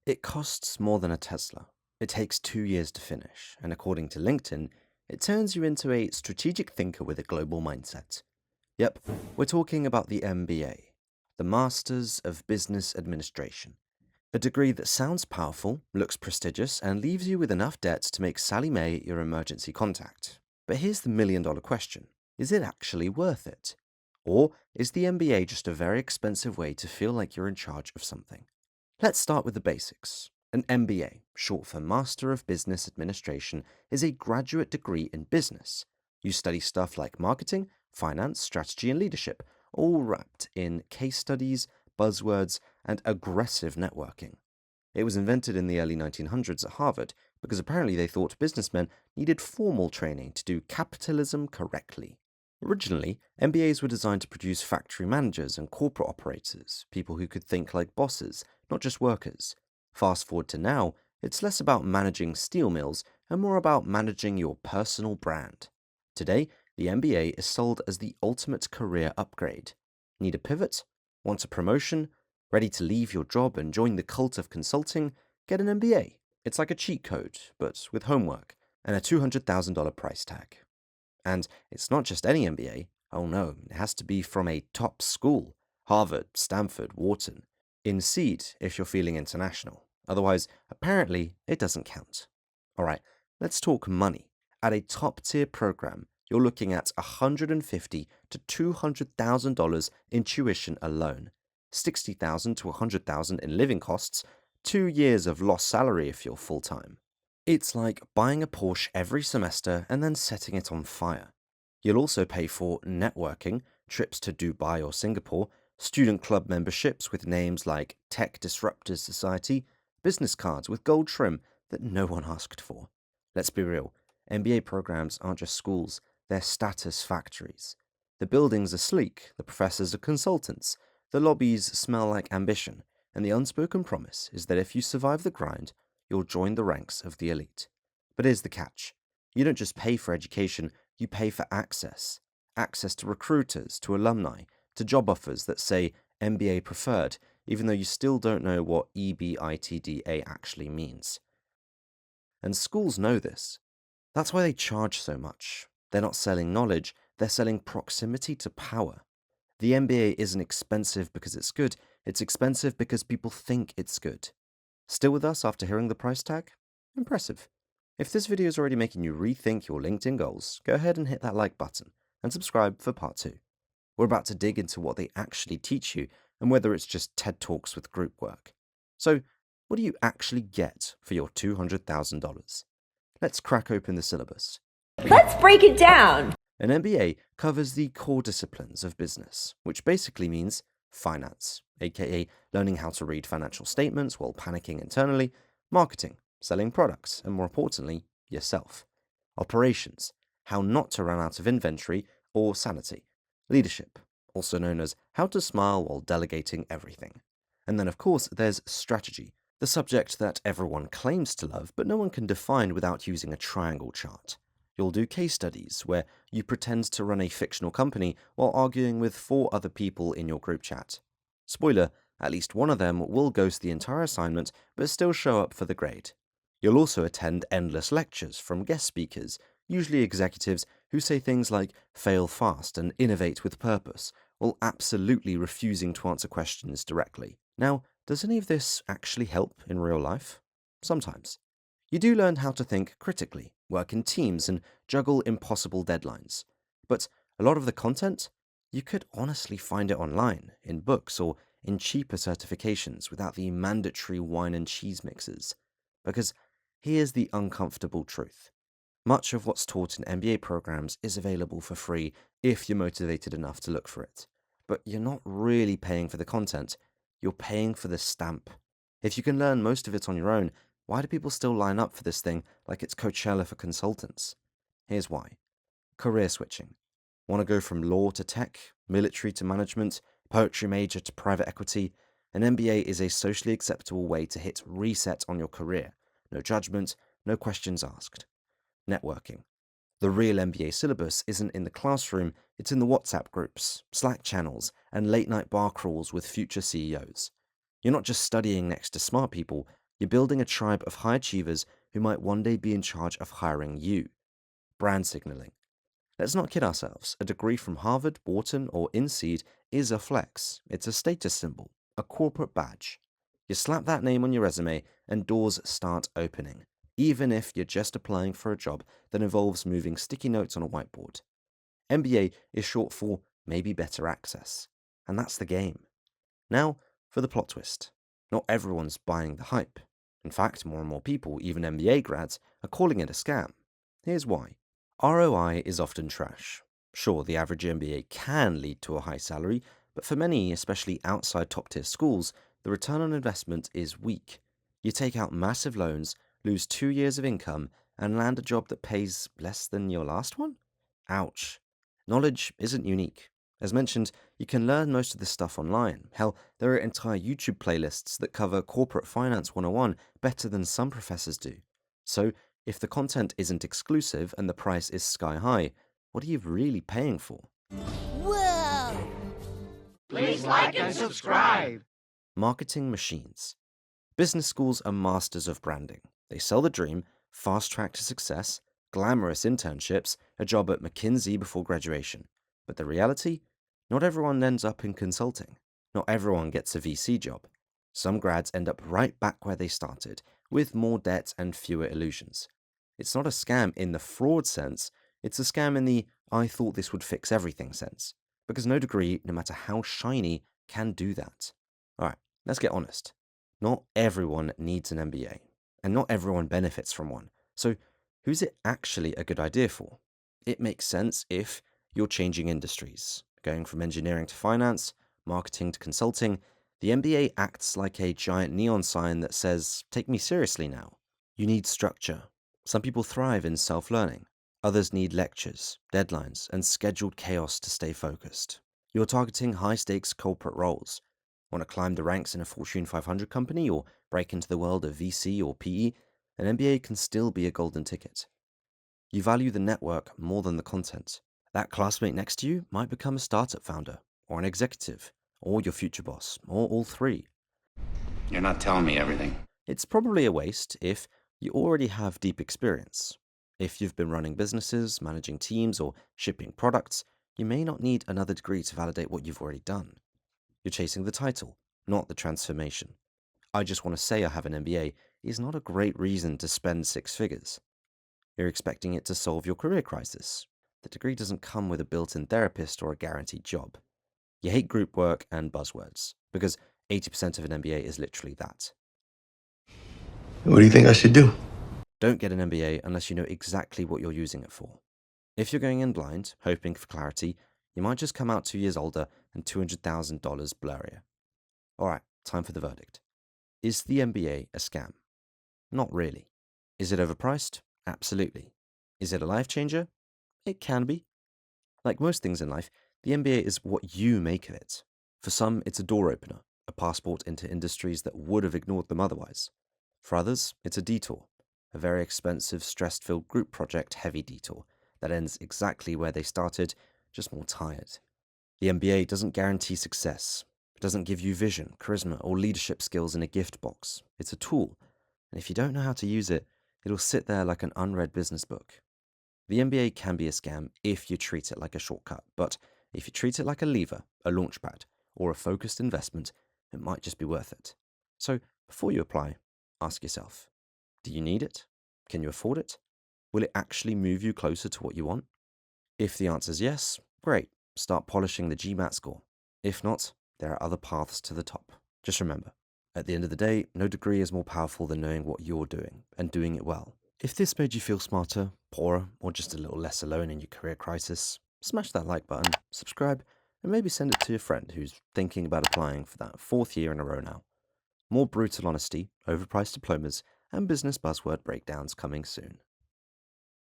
It costs more than a Tesla. It takes 2 years to finish, and according to LinkedIn, it turns you into a strategic thinker with a global mindset. Yep, we're talking about the MBA, the Masters of Business Administration. A degree that sounds powerful, looks prestigious, and leaves you with enough debt to make Sally Mae your emergency contact. But here's the million-dollar question. Is it actually worth it? Or is the MBA just a very expensive way to feel like you're in charge of something? Let's start with the basics. An MBA, short for Master of Business Administration, is a graduate degree in business. You study stuff like marketing, finance, strategy, and leadership, all wrapped in case studies, buzzwords, and aggressive networking. It was invented in the early 1900s at Harvard because apparently they thought businessmen needed formal training to do capitalism correctly. Originally, MBAs were designed to produce factory managers and corporate operators, people who could think like bosses, not just workers. Fast forward to now, it's less about managing steel mills and more about managing your personal brand. Today, the MBA is sold as the ultimate career upgrade. Need a pivot? Want a promotion? Ready to leave your job and join the cult of consulting? Get an MBA. It's like a cheat code, but with homework and a $200,000 price tag. And it's not just any MBA. Oh no, it has to be from a top school. Harvard, Stanford, Wharton. In Seed if you're feeling international. Otherwise, apparently, it doesn't count. Alright, let's talk money. At a top tier program, you're looking at $150,000 to $200,000 in tuition alone, $60,000 to $100,000 in living costs, 2 years of lost salary if you're full time. It's like buying a Porsche every semester and then setting it on fire. You'll also pay for networking, trips to Dubai or Singapore, student club memberships with names like Tech Disruptors Society, business cards with gold trim that no one asked for. Let's be real, MBA programs aren't just schools, they're status factories. The buildings are sleek, the professors are consultants, the lobbies smell like ambition, and the unspoken promise is that if you survive the grind, you'll join the ranks of the elite. But here's the catch. You don't just pay for education, you pay for access. Access to recruiters, to alumni, to job offers that say MBA preferred, even though you still don't know what EBITDA actually means. And schools know this. That's why they charge so much. They're not selling knowledge, they're selling proximity to power. The MBA isn't expensive because it's good, it's expensive because people think it's good. Still with us after hearing the price tag? Impressive. If this video is already making you rethink your LinkedIn goals, go ahead and hit that like button and subscribe for part 2. We're about to dig into what they actually teach you and whether it's just TED Talks with group work. So, what do you actually get for your $200,000? Let's crack open the syllabus. Let's break it down. An MBA covers the core disciplines of business, which basically means finance, aka learning how to read financial statements while panicking internally, marketing, selling products, and more importantly, yourself. Operations, how not to run out of inventory or sanity. Leadership, also known as how to smile while delegating everything. And then, of course, there's strategy, the subject that everyone claims to love, but no one can define without using a triangle chart. You'll do case studies where you pretend to run a fictional company while arguing with 4 other people in your group chat. Spoiler, at least one of them will ghost the entire assignment but still show up for the grade. You'll also attend endless lectures from guest speakers, usually executives who say things like fail fast and innovate with purpose, while absolutely refusing to answer questions directly. Now, does any of this actually help in real life? Sometimes. You do learn how to think critically, work in teams, and juggle impossible deadlines. But a lot of the content, you could honestly find it online, in books, or in cheaper certifications without the mandatory wine and cheese mixes. Because here's the uncomfortable truth. Much of what's taught in MBA programs is available for free if you're motivated enough to look for it. But you're not really paying for the content, you're paying for the stamp. If you can learn most of it on your own, why do people still line up for this thing like it's Coachella for consultants? Here's why. Career switching. Want to go from law to tech, military to management, poetry major to private equity? An MBA is a socially acceptable way to hit reset on your career. No judgment, no questions asked. Networking. The real MBA syllabus isn't in the classroom, it's in the WhatsApp groups, Slack channels, and late-night bar crawls with future CEOs. You're not just studying next to smart people, You're building a tribe of high achievers who might one day be in charge of hiring you. Brand signaling. Let's not kid ourselves. A degree from Harvard, Wharton, or INSEAD is a flex. It's a status symbol, a corporate badge. You slap that name on your resume and doors start opening, even if you're just applying for a job that involves moving sticky notes on a whiteboard. MBA is short for maybe better access. And that's the game. Now, for the plot twist. Not everyone's buying the hype. In fact, more and more people, even MBA grads, are calling it a scam. Here's why. ROI is often trash. Sure, the average MBA can lead to a high salary, but for many, especially outside top tier schools, the return on investment is weak. You take out massive loans, lose 2 years of income, and land a job that pays less than your last one? Ouch. Knowledge isn't unique. As mentioned, you can learn most of this stuff online. Hell, there are entire YouTube playlists that cover corporate finance 101 better than some professors do. So, if the content isn't exclusive and the price is sky high, what are you really paying for? Whoa! Please like and subscribe. Marketing machines. Business schools are masters of branding. They sell the dream, fast track to success, glamorous internships, a job at McKinsey before graduation. But the reality? Not everyone ends up in consulting. Not everyone gets a VC job. Some grads end up right back where they started, with more debt and fewer illusions. It's not a scam in the fraud sense, it's a scam in the I thought this would fix everything sense. Because no degree, no matter how shiny, can do that. Alright, let's get honest. Not everyone needs an MBA, and not everyone benefits from one. So, who's it actually a good idea for? It makes sense if you're changing industries, going from engineering to finance, marketing to consulting. The MBA acts like a giant neon sign that says, "Take me seriously now." You need structure. Some people thrive in self learning. Others need lectures, deadlines, and scheduled chaos to stay focused. You're targeting high stakes corporate roles. Want to climb the ranks in a Fortune 500 company or break into the world of VC or PE? An MBA can still be a golden ticket. You value the network more than the content. That classmate next to you might become a startup founder, or an executive, or your future boss, or all three. You're not telling me everything. It's probably a waste if you already have deep experience. If you've been running businesses, managing teams, or shipping products, you may not need another degree to validate what you've already done. You're chasing the title, not the transformation. I just want to say I have an MBA is not a great reason to spend 6 figures. You're expecting it to solve your career crisis. The degree doesn't come with a built-in therapist or a guaranteed job. You hate group work and buzzwords, because 80% of an MBA is literally that. What do you think I should do? Don't get an MBA unless you know exactly what you're using it for. If you're going in blind, hoping for clarity, you might just come out 2 years older and $200,000 blurrier. Alright, time for the verdict. Is the MBA a scam? Not really. Is it overpriced? Absolutely. Is it a life changer? It can be. Like most things in life, the MBA is what you make of it. For some, it's a door opener, a passport into industries that would have ignored them otherwise. For others, it's a detour, a very expensive, stress-filled group project heavy detour that ends exactly where they started, just more tired. The MBA doesn't guarantee success. It doesn't give you vision, charisma, or leadership skills in a gift box. It's a tool, and if you don't know how to use it, it'll sit there like an unread business book. The MBA can be a scam if you treat it like a shortcut, but if you treat it like a lever, a launchpad, or a focused investment, it might just be worth it. So, before you apply, ask yourself, do you need it? Can you afford it? Will it actually move you closer to what you want? If the answer is yes, great, start polishing the GMAT score. If not, there are other paths to the top. Just remember, at the end of the day, no degree is more powerful than knowing what you're doing and doing it well. If this made you feel smarter, poorer, or just a little less alone in your career crisis, smash that like button, subscribe, and maybe send it to your friend who's thinking about applying for that 4th year in a row now. More brutal honesty, overpriced diplomas, and business buzzword breakdowns coming soon.